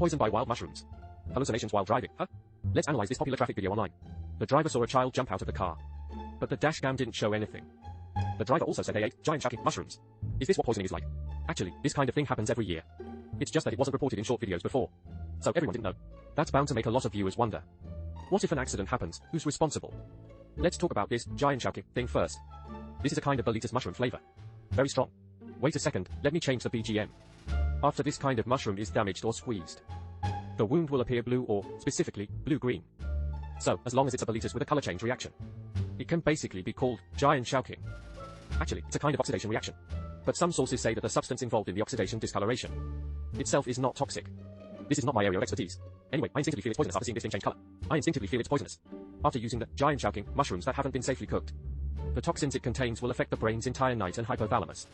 Poisoned by wild mushrooms. Hallucinations while driving, huh? Let's analyze this popular traffic video online. The driver saw a child jump out of the car, but the dashcam didn't show anything. The driver also said they ate giant shocking mushrooms. Is this what poisoning is like? Actually, this kind of thing happens every year. It's just that it wasn't reported in short videos before, so everyone didn't know. That's bound to make a lot of viewers wonder. What if an accident happens? Who's responsible? Let's talk about this giant shocking thing first. This is a kind of boletus mushroom flavor. Very strong. Wait a second, let me change the BGM. After this kind of mushroom is damaged or squeezed, the wound will appear blue or, specifically, blue-green. So, as long as it's a boletus with a color change reaction, it can basically be called giant shocking. Actually, it's a kind of oxidation reaction. But some sources say that the substance involved in the oxidation discoloration itself is not toxic. This is not my area of expertise. Anyway, I instinctively feel it's poisonous after seeing this thing change color. I instinctively feel it's poisonous after using the giant shocking mushrooms that haven't been safely cooked. The toxins it contains will affect the brain's entire night and hypothalamus,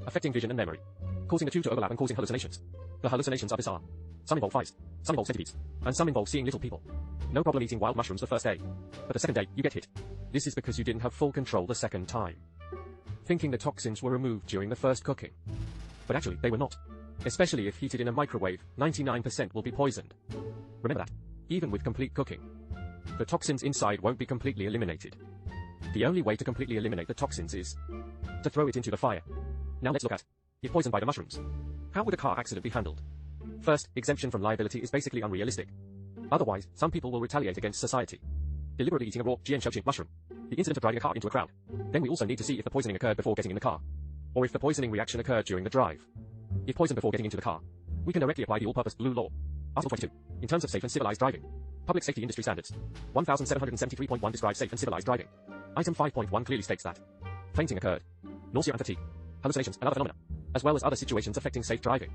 affecting vision and memory, causing the two to overlap and causing hallucinations. The hallucinations are bizarre. Some involve flies, some involve centipedes, and some involve seeing little people. No problem eating wild mushrooms the first day, but the second day, you get hit. This is because you didn't have full control the second time, thinking the toxins were removed during the first cooking. But actually, they were not. Especially if heated in a microwave, 99% will be poisoned. Remember that. Even with complete cooking, the toxins inside won't be completely eliminated. The only way to completely eliminate the toxins is to throw it into the fire. Now let's look at, if poisoned by the mushrooms, how would a car accident be handled? First, exemption from liability is basically unrealistic. Otherwise, some people will retaliate against society, deliberately eating a raw giant mushroom. The incident of driving a car into a crowd. Then we also need to see if the poisoning occurred before getting in the car, or if the poisoning reaction occurred during the drive. If poisoned before getting into the car, we can directly apply the all-purpose blue law. Article 22. In terms of safe and civilized driving. Public Safety Industry Standards. 1773.1 describes safe and civilized driving. Item 5.1 clearly states that fainting occurred, nausea and fatigue, hallucinations and other phenomena, as well as other situations affecting safe driving,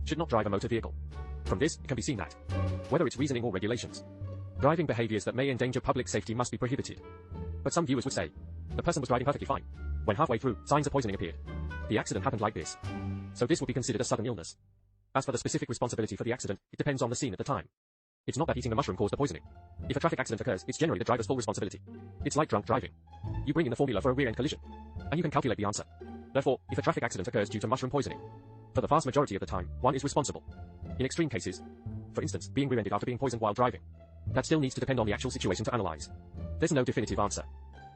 should not drive a motor vehicle. From this, it can be seen that, whether it's reasoning or regulations, driving behaviors that may endanger public safety must be prohibited. But some viewers would say, the person was driving perfectly fine. When halfway through, signs of poisoning appeared. The accident happened like this. So this would be considered a sudden illness. As for the specific responsibility for the accident, it depends on the scene at the time. It's not that eating the mushroom caused the poisoning. If a traffic accident occurs, it's generally the driver's full responsibility. It's like drunk driving. You bring in the formula for a rear-end collision, and you can calculate the answer. Therefore, if a traffic accident occurs due to mushroom poisoning, for the vast majority of the time, one is responsible. In extreme cases, for instance, being rear-ended after being poisoned while driving, that still needs to depend on the actual situation to analyze. There's no definitive answer.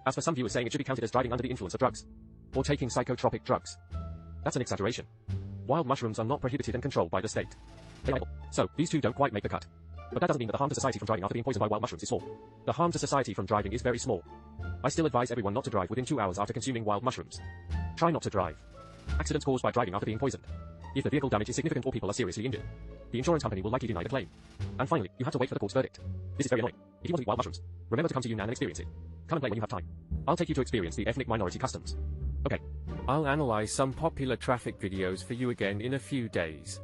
As for some viewers saying it should be counted as driving under the influence of drugs, or taking psychotropic drugs, that's an exaggeration. Wild mushrooms are not prohibited and controlled by the state. They are illegal. So, these two don't quite make the cut. But that doesn't mean that the harm to society from driving after being poisoned by wild mushrooms is small. The harm to society from driving is very small. I still advise everyone not to drive within 2 hours after consuming wild mushrooms. Try not to drive. Accidents caused by driving after being poisoned. If the vehicle damage is significant or people are seriously injured, the insurance company will likely deny the claim. And finally, you have to wait for the court's verdict. This is very annoying. If you want to eat wild mushrooms, remember to come to Yunnan and experience it. Come and play when you have time. I'll take you to experience the ethnic minority customs. Okay. I'll analyze some popular traffic videos for you again in a few days.